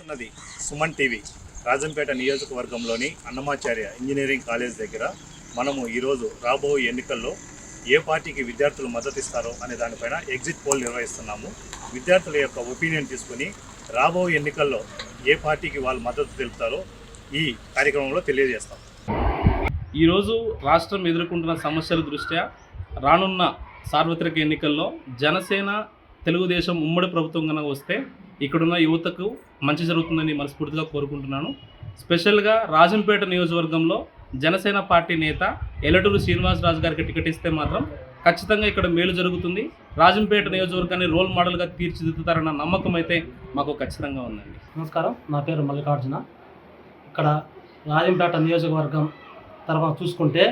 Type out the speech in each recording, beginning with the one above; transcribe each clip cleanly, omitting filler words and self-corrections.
ఉన్నది సుమన్ టీవీ రాజంపేట నియోజకవర్గంలోని Annamacharya engineering college దగ్గర మనము ఈరోజు రాబోయే ఎన్నికల్లో ఏ పార్టీకి విద్యార్థులు మద్దతు ఇస్తారో అనే దానిపైన ఎగ్జిట్ పోల్ నిర్వహిస్తున్నాము. విద్యార్థుల యొక్క ఒపీనియన్ తీసుకుని రాబోయే ఎన్నికల్లో ఏ పార్టీకి వాళ్ళు మద్దతు తెలుపుతారో ఈ కార్యక్రమంలో తెలియజేస్తాం. ఈరోజు రాష్ట్రం ఎదుర్కొంటున్న సమస్యల దృష్ట్యా రానున్న సార్వత్రిక ఎన్నికల్లో జనసేన తెలుగుదేశం ఉమ్మడి ప్రభుత్వం కనుక వస్తే ఇక్కడున్న యువతకు మంచి జరుగుతుందని మనస్ఫూర్తిగా కోరుకుంటున్నాను. స్పెషల్గా రాజంపేట నియోజకవర్గంలో జనసేన పార్టీ నేత ఎల్లటూరు శ్రీనివాసరాజు గారికి టికెట్ ఇస్తే మాత్రం ఖచ్చితంగా ఇక్కడ మేలు జరుగుతుంది. రాజంపేట నియోజకవర్గాన్ని రోల్ మోడల్గా తీర్చిదిద్దుతారన్న నమ్మకం అయితే మాకు ఖచ్చితంగా ఉందండి. నమస్కారం, నా పేరు మల్లికార్జున. ఇక్కడ రాజంపేట నియోజకవర్గం తరఫున చూసుకుంటే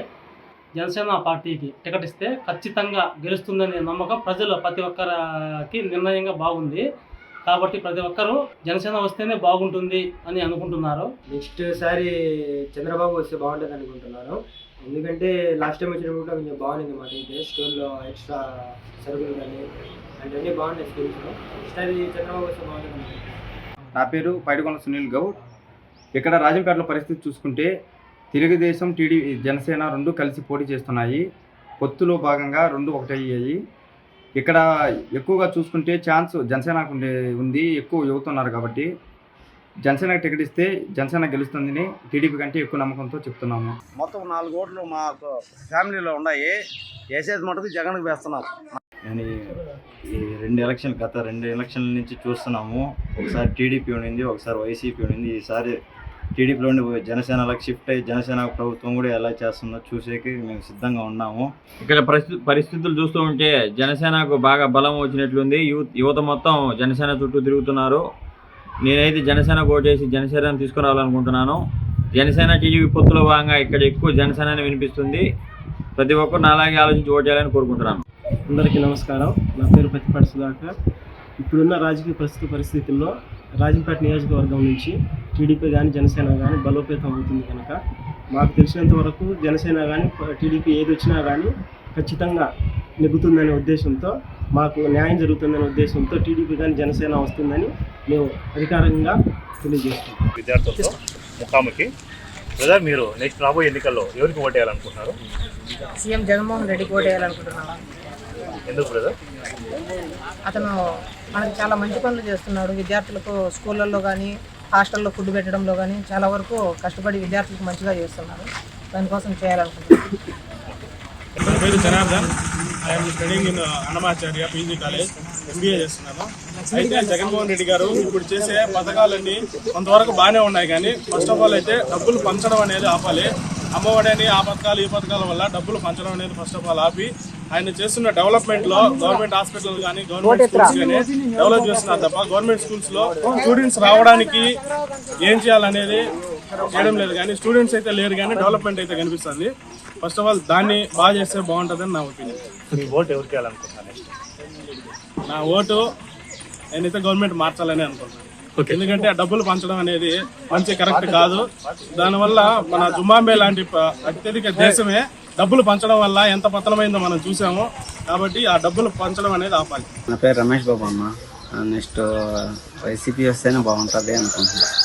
జనసేన పార్టీకి టికెట్ ఇస్తే ఖచ్చితంగా గెలుస్తుందనే నమ్మకం ప్రతి ఒక్కరికి నిర్ణయంగా బాగుంది. కాబట్టి ప్రతి ఒక్కరూ జనసేన వస్తేనే బాగుంటుంది అని అనుకుంటున్నారు. నెక్స్ట్ సారి చంద్రబాబు వస్తే బాగుంటుంది అనుకుంటున్నాను. ఎందుకంటే లాస్ట్ టైం వచ్చినప్పుడు కూడా కొంచెం బాగుంది మాకైతే. స్కూల్లో ఎక్స్ట్రా సరుకులు కానీ అంటే బాగున్నాయి స్కూల్స్లో. ఈసారి చంద్రబాబు వస్తే బాగుంటుంది. నా పేరు పైడికొండ సునీల్ గౌడ్. ఇక్కడ రాజంపేటలో పరిస్థితి చూసుకుంటే తెలుగుదేశం టీడీపీ జనసేన రెండు కలిసి పోటీ చేస్తున్నాయి. పొత్తులో భాగంగా రెండు ఒకటయ్యాయి. ఇక్కడ ఎక్కువగా చూసుకుంటే ఛాన్స్ జనసేనకు ఉంది. ఎక్కువ యువత ఉన్నారు కాబట్టి జనసేనకు టికెట్ ఇస్తే జనసేన గెలుస్తుందని టీడీపీ కంటే ఎక్కువ నమ్మకంతో చెప్తున్నాము. మొత్తం 4 ఓట్లు మాకు ఫ్యామిలీలో ఉన్నాయి. వేసేది మటుకు జగన్కి వేస్తున్నాం. నేను ఈ గత రెండు ఎలక్షన్ల నుంచి చూస్తున్నాము. ఒకసారి టీడీపీ ఉండింది, ఒకసారి వైసీపీ ఉండింది. ఈసారి టీడీపీలో ఉండి జనసేనలకు షిఫ్ట్ అయ్యి జనసేన ప్రభుత్వం కూడా ఎలా చేస్తుందో చూసేకి మేము సిద్ధంగా ఉన్నాము. ఇక్కడ పరిస్థితులు చూస్తూ ఉంటే జనసేనకు బాగా బలం వచ్చినట్లుంది. యువత మొత్తం జనసేన చుట్టూ తిరుగుతున్నారు. నేనైతే జనసేన ఓటేసి జనసేనను తీసుకురావాలనుకుంటున్నాను. జనసేన టీడీపీ పొత్తులో భాగంగా ఇక్కడ ఎక్కువ జనసేన వినిపిస్తుంది. ప్రతి ఒక్కరు నాలాగే ఆలోచించి ఓటేయాలని కోరుకుంటున్నాను. అందరికీ నమస్కారం, నా పేరు పత్తిపాటి సుధాకర్. ఇప్పుడున్న రాజకీయ పరిస్థితుల్లో రాజంపేట నియోజకవర్గం నుంచి టీడీపీ కానీ జనసేన కానీ బలోపేతం అవుతుంది కనుక మాకు తెలిసినంత వరకు జనసేన కానీ టీడీపీ ఏది వచ్చినా కానీ ఖచ్చితంగా నెగ్గుతుందనే ఉద్దేశంతో, మాకు న్యాయం జరుగుతుందనే ఉద్దేశంతో టీడీపీ కానీ జనసేన వస్తుందని మేము అధికారికంగా తెలియజేస్తున్నాం. విద్యార్థులతో ముఖాముఖి. బ్రదర్, మీరు నెక్స్ట్ రాబోయే ఎన్నికల్లో ఎవరికి ఓటేయాలనుకుంటున్నారు? సీఎం జగన్మోహన్ రెడ్డికి ఓటేయాలనుకుంటున్నాను. ఎందుకు బ్రదర్? అతను మనకి చాలా మంచి పనులు చేస్తున్నాడు. విద్యార్థులకు స్కూళ్ళల్లో కానీ హాస్టల్లో ఫుడ్ పెట్టడంలో కానీ చాలా వరకు కష్టపడి విద్యార్థులకు మంచిగా చేస్తున్నారు. దానికోసం చేయాలనుకుంటున్నాను. నా పేరు Janardhan. I'm studying in Annamacharya PG college, MBA చేస్తున్నాను. అయితే జగన్మోహన్ రెడ్డి గారు ఇప్పుడు చేసే పథకాలన్నీ కొంతవరకు బాగానే ఉన్నాయి, కానీ ఫస్ట్ ఆఫ్ ఆల్ అయితే డబ్బులు పంచడం అనేది ఆపాలి. అమ్మఒడని ఆ పథకాలు ఈ పథకాల వల్ల డబ్బులు పంచడం అనేది ఫస్ట్ ఆఫ్ ఆల్ ఆపి ఆయన చేస్తున్న డెవలప్మెంట్లో గవర్నమెంట్ హాస్పిటల్ కానీ గవర్నమెంట్ స్కూల్స్ కానీ డెవలప్ చేస్తున్నారు తప్ప గవర్నమెంట్ స్కూల్స్లో స్టూడెంట్స్ రావడానికి ఏం చేయాలనేది చేయడం లేదు. కానీ స్టూడెంట్స్ అయితే లేరు, కానీ డెవలప్మెంట్ అయితే కనిపిస్తుంది. ఫస్ట్ ఆఫ్ ఆల్ దాన్ని బాగా చేస్తే బాగుంటుందని నా ఒపీనియన్. మీ ఓటు ఎవరికి వేయాలనుకుంటున్నాను? నా ఓటు నేనైతే గవర్నమెంట్ మార్చాలని అనుకుంటున్నాను. ఎందుకంటే డబ్బులు పంచడం అనేది మంచి కరెక్ట్ కాదు. దానివల్ల మన జుంబాంబే లాంటి అత్యధిక దేశమే డబ్బులు పంచడం వల్ల ఎంత పతనమైందో మనం చూసాము. కాబట్టి ఆ డబ్బులు పంచడం అనేది ఆపాలి. నా పేరు రమేష్ బాబు అమ్మ. నెక్స్ట్ వైసీపీ వస్తేనే బాగుంటుంది అనుకుంటున్నాను.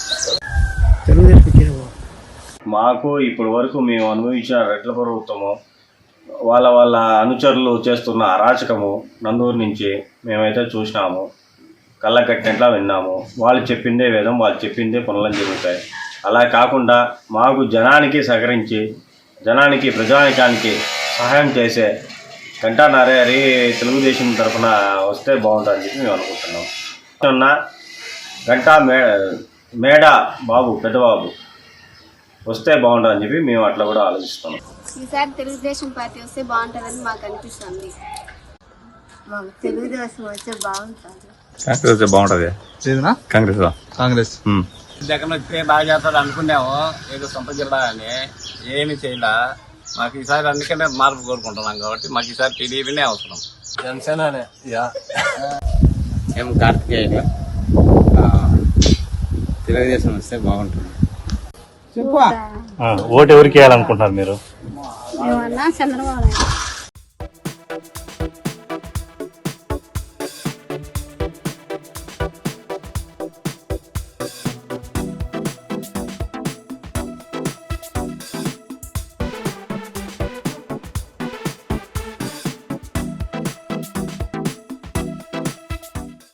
మాకు ఇప్పటి వరకు మేము అనుభవించిన రెడ్ల ప్రభుత్వము వాళ్ళ అనుచరులు చేస్తున్న అరాచకము నందూరు నుంచి మేమైతే చూసినాము, కళ్ళకట్టినట్లా విన్నాము. వాళ్ళు చెప్పిందే వేదం, వాళ్ళు చెప్పిందే పనులు జరుగుతాయి. అలా కాకుండా మాకు జనానికి సహకరించి జనానికి ప్రజానికానికి సహాయం చేసే గంటా నరహరి తెలుగుదేశం తరఫున వస్తే బాగుంటుందని చెప్పి మేము అనుకుంటున్నాం. గంటా మేడ బాబు పెద్దబాబు వస్తే బాగుంటుందని చెప్పి మేము అట్లా కూడా ఆలోచిస్తున్నాం. ఈసారి తెలుగుదేశం పార్టీ వస్తే బాగుంటుందని మాకు అనిపిస్తుంది. మాకు తెలుగుదేశం వస్తే బాగుంటుంది. కాంగ్రెస్ వస్తే బాగుంటుంది. కాంగ్రెస్ జగన్ వస్తే బాగా చేస్తాడు అనుకున్నాము. ఏదో సొంత జిల్లా అని ఏమి చేయలే. మాకు ఈసారి అందుకనే మార్పు కోరుకుంటున్నాం. కాబట్టి మాకు ఈసారి టీడీపీనే అవసరం. జనసేననే. ఎం కార్తికేయ. తెలుగుదేశం వస్తే బాగుంటుంది. ఓటు ఎవరికి వేయాలనుకుంటున్నారు మీరు? చంద్రబాబు